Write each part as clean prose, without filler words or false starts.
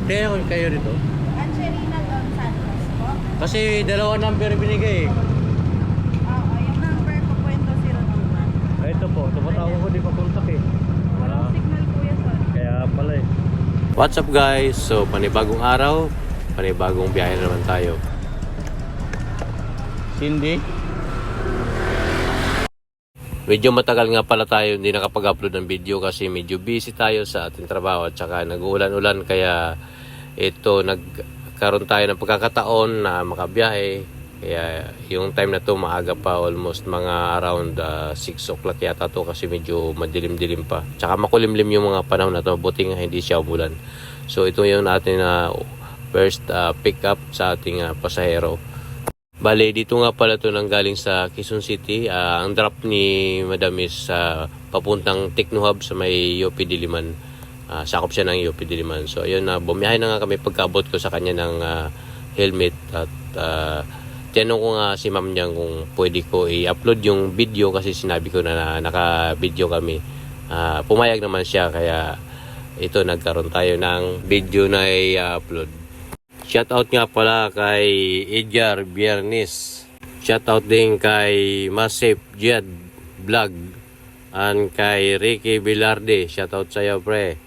Kaya kayo dito? Angelina Don Santos po. Kasi dalawa number binigay eh. Oo, yung number ko po yung 2021. Ito po, tumatawag ko di pa kontak eh. Walang signal po yan, sorry. Kaya pala eh. What's up guys? So panibagong araw, panibagong biyahe na naman tayo. Cindy? Medyo matagal nga pala tayo hindi nakapag-upload ng video kasi medyo busy tayo sa ating trabaho at saka nag-uulan-ulan kaya ito nagkaroon tayo ng pagkakataon na makabiyahe. Kaya yung time na to maaga pa, almost mga around 6 o'clock yata to kasi medyo madilim-dilim pa. Tsaka makulimlim yung mga panahon na to, buti nga hindi siya umulan. So ito yung natin na first pick up sa ating pasahero. Bale, dito nga pala ito nanggaling sa Quezon City. Ang drop ni Madam is papuntang Techno Hub sa may UP Diliman. Sakop siya ng UP Diliman. So, ayun, bumiyahe na nga kami pagkabot ko sa kanya ng helmet. At tinanong ko nga si ma'am niya kung pwede ko i-upload yung video kasi sinabi ko na naka-video kami. Pumayag naman siya kaya ito nagkaroon tayo ng video na i-upload. Shoutout nga pala kay Edgar Biernes. Shoutout din kay Masip Jed Vlog. And kay Ricky Bilarde. Shoutout sa'yo pre.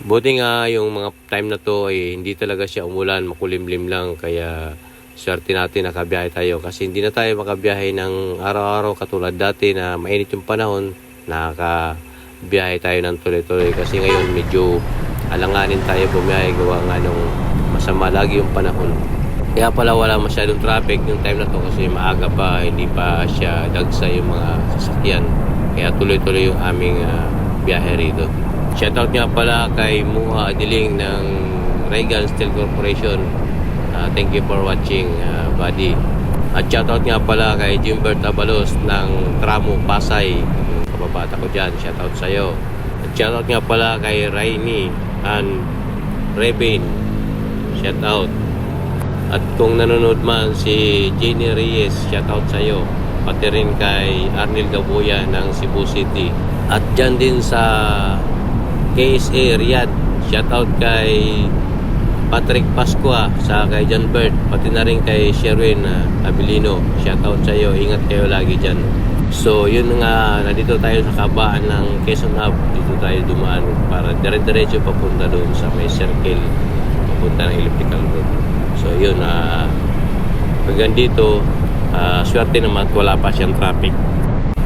Buti nga yung mga time na to ay hindi talaga siya umulan. Makulimlim lang. Kaya swerte natin nakabiyahe tayo. Kasi hindi na tayo makabiyahe ng araw-araw katulad dati na mainit yung panahon. Nakabiyahe tayo ng tuloy-tuloy. Kasi ngayon medyo alanganin tayo bumiyahe gawa nga nung masama lagi yung panahon. Kaya pala wala masyadong traffic yung time na to kasi maaga pa, hindi pa siya dagsa yung mga sasakyan. Kaya tuloy-tuloy yung aming biyahe rito. Shoutout nga pala kay Muha Adiling ng Regal Steel Corporation. Thank you for watching, buddy. At shoutout nga pala kay Jimbert Abalos ng Tramo Pasay. Yung kababata ko dyan, shoutout sa'yo. At shoutout nga pala kay Rainy and Rebane. Shout out. At kung nanonood man si Jenny Reyes, shout out sa iyo. Pati rin kay Arnel Gabuya ng Cebu City. At dyan din sa KSA Riyadh, shout out kay Patrick Pascua, sa kay John Bert, pati na rin kay Sherwin Abilino. Shout out sa iyo. Ingat kayo lagi dyan. So yun nga, nandito tayo sa kabaan ng Quezon Hub. Dito tayo dumaan para dire-diretso papunta doon sa may circle punta ng elliptical road. So yun, hanggang dito swerte naman wala pa siyang traffic.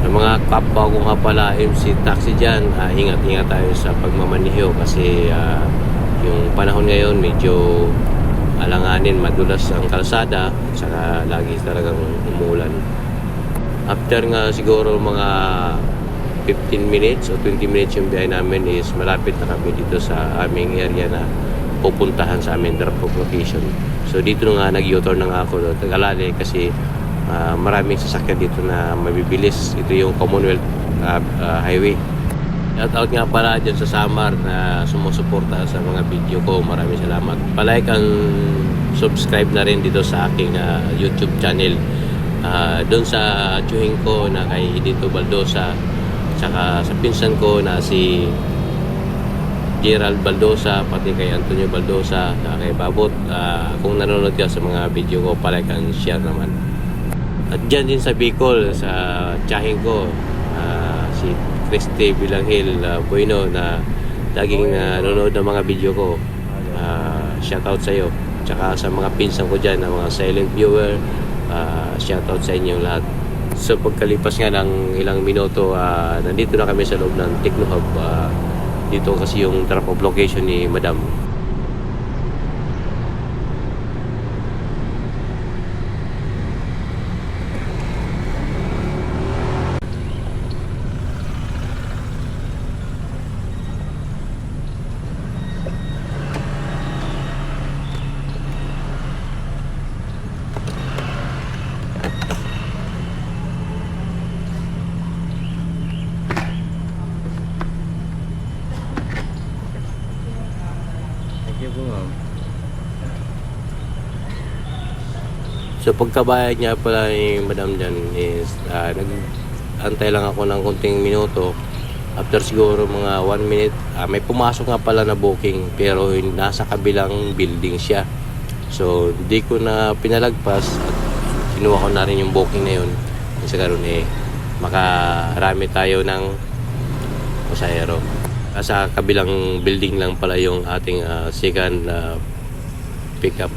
Ang mga kapwa ko nga pala MC taxi dyan, ingat-ingat tayo sa pagmamaniho kasi yung panahon ngayon medyo alanganin, madulas ang kalsada, saka lagi talagang umulan. After nga siguro mga 15 minutes o 20 minutes yung biyahe namin is malapit na kami dito sa aming area na pupuntahan sa amin drop off location. So dito nga nag-U-turn na nga ako Tagalale kasi maraming sasakyan dito na mabibilis. Ito yung Commonwealth Highway. Shout out nga pala dyan sa Samar na sumusuporta sa mga video ko. Maraming salamat. Palike and subscribe na rin dito sa aking YouTube channel. Doon sa tiyuhin ko na kay Edito Baldosa, tsaka sa pinsan ko na si Gerald Baldosa, pati kay Antonio Baldosa, kay Babot. Kung nanonood ka sa mga video ko, palike and share naman. At dyan din sa Bicol, sa tsahin ko, si Christy Bilanghil Bueno na laging nanonood ng mga video ko. Shoutout sa iyo. Tsaka sa mga pinsan ko dyan, na mga silent viewer, shoutout sa inyong lahat. So pagkalipas nga ng ilang minuto, nandito na kami sa loob ng Techno Hub. Dito kasi yung drop off location ni Madam. So pagkabayad niya pala ni Madam dyan is nag-antay lang ako ng konting minuto After siguro mga 1 minute, may pumasok nga pala na booking pero nasa kabilang building siya. So, hindi ko na pinalagpas at kinuha ko na rin yung booking na yun. Kasi karoon makarami tayo ng pasahero. Sa kabilang building lang pala yung ating second pickup.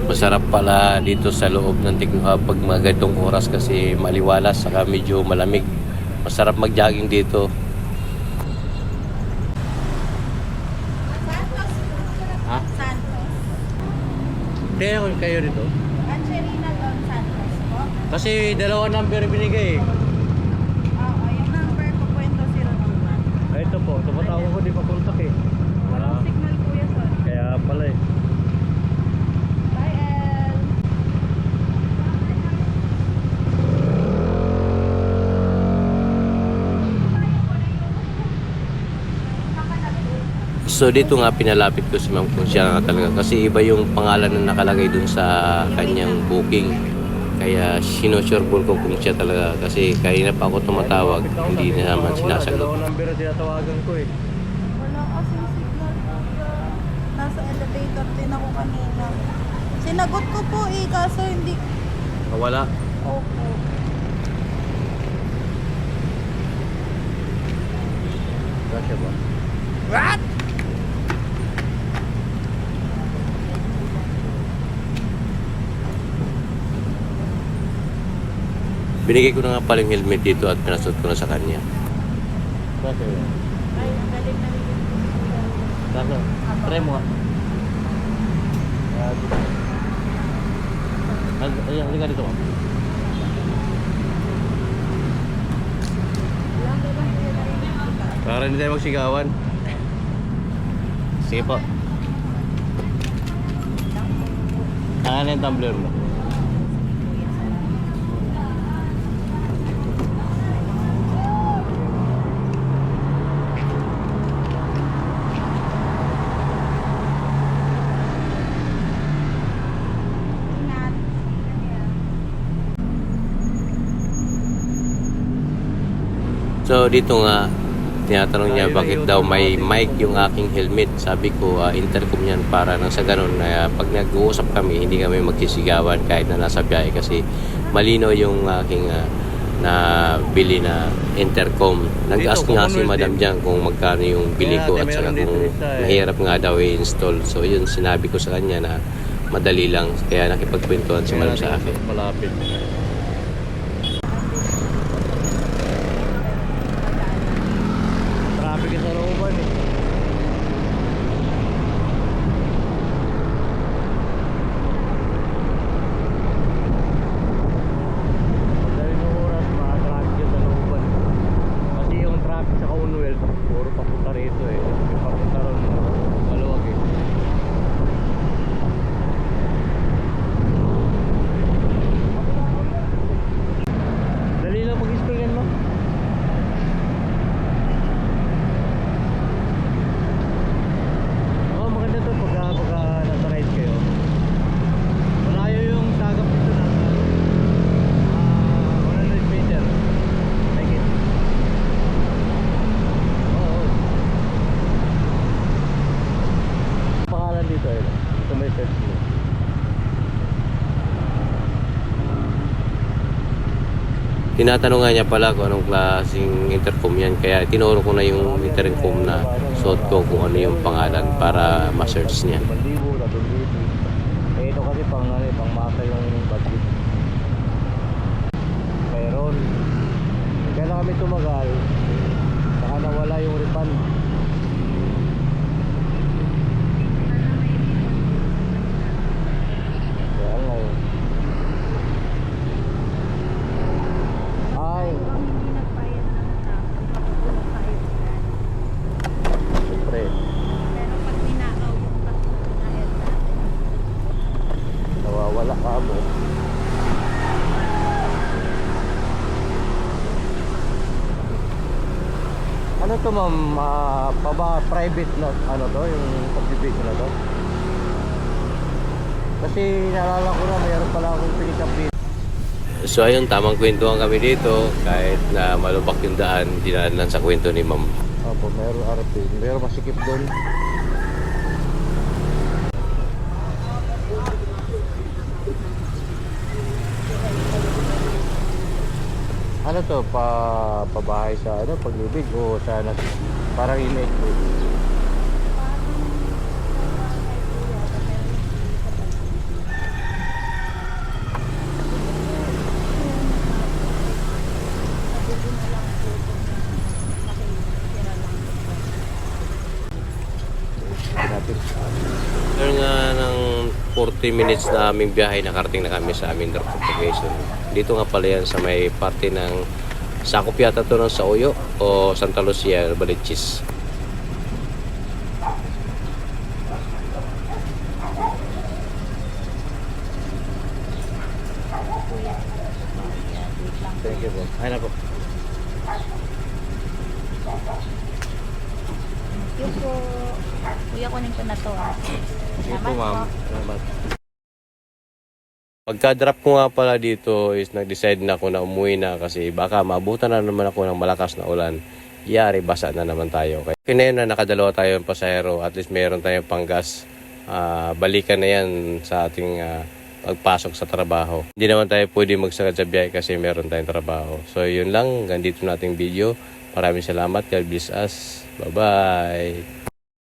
Masarap pala dito sa loob ng Tecnohub pag mga ganitong oras kasi maliwalas saka medyo malamig. Masarap mag-jogging dito. Ha? Santos. Kaya kayo dito? Angelina Don Santos po. Kasi dalawa number binigay. Oo, yung number ko po ito 021. Ito po, tumatawag ko di pa kontak eh. Walang signal kuya, sorry. Kaya pala eh. Bye, El. So dito nga pinalapit ko si ma'am kung siya nga talaga kasi iba yung pangalan na nakalagay dun sa kanyang booking. Kaya sinusureball ko kung siya talaga kasi kanina pa ako tumatawag, hindi na naman sinasagot. Dalawang number na tinatawagan ko eh. Wala kasing signal po. Nasa elevator din ako kanina. Sinagot ko po eh, kaso hindi. Wala. Opo. Kasya ba? What? Binigay ko na nga pala yung helmet dito at pinasot ko na sa kanya. Kasya ba? Ay, ang galing na rin. Kasya? Try mo nga. Ayan, halika dito ka. Para hindi tayo magsigawan. Sige po. Ano yung tumbler mo? Ingat. So dito nga, tinatanong niya bakit daw may mic yung aking helmet. Sabi ko, intercom yan para nang sa ganun na pag nag-uusap kami, hindi kami magsisigawan kahit na nasa biyahe kasi malino yung aking na bili na intercom. Nag-ask nga si madam dyan kung magkano yung bili ko at saka kung mahirap nga daw i-install. So yun, sinabi ko sa kanya na madali lang kaya nakipagkwentuhan si madam sa akin. Malapit. Traffic sa looban eh. Dahil ng oras, mga traffic sa looban. Kasi yung traffic sa Kaunwell, puro papunta rito eh. Yung papunta ron, maluwag eh. Dali lang mag-install yan, ma'am. Oo, maganda to pagka nasa ride kayo. Malayo yung sagap dito na 100 meter. Like it. Oo. Pangalan dito eh. Ito may search mo. Tinatanong nga niya pala kung anong klaseng intercom yan. Kaya tinuro ko na yung intercom na suot ko kung ano yung pangalan para ma-search niya. 5,000, 3,000. Eh ito kasi pang masa yung budget. Meron. Kaya na kami tumagal. Saka nawala yung refund. Kaya nga eh. Ay, Kung hindi nagbayad ng tayo yan. siyempre. Pero pag ninakaw yung bayad natin. Nawawala ka mo. Ano to ma'am? Private na ano to? Yung subdivision na to? Kasi naalala ko na mayroon pala akong pick up dito. So ayun, tamang kwentuhan kami dito. Kahit na malubak yung daan, dinaan lang sa kwento ni ma'am. Opo, meron RP. Meron masikip doon. Ano to? Pabahay sa ano? Pag-ibig o sa parang image po? Natin. After nga ng 40 minutes na aming biyahe, nakarating na kami sa aming location. Dito nga pala yan sa may parte ng sakop yata to ng Sauyo o Santa Lucia, Balichis. Thank you po. Ay nako. Thank you po. Kuya, kunin ko na to. Sige po ma'am. Salamat. Pagka-drop ko nga pala dito is nag-decide na ako na umuwi na kasi baka maabutan na naman ako ng malakas na ulan. Yari, basa na naman tayo. Kaya yun na nakadalawa tayo ng pasahero, at least meron tayong panggas. Balikan na yan sa ating pagpasok sa trabaho. Hindi naman tayo pwede magsagad sa biyahe kasi meron tayong trabaho. So yun lang, ganito nating video. Maraming salamat. God bless us. Bye-bye.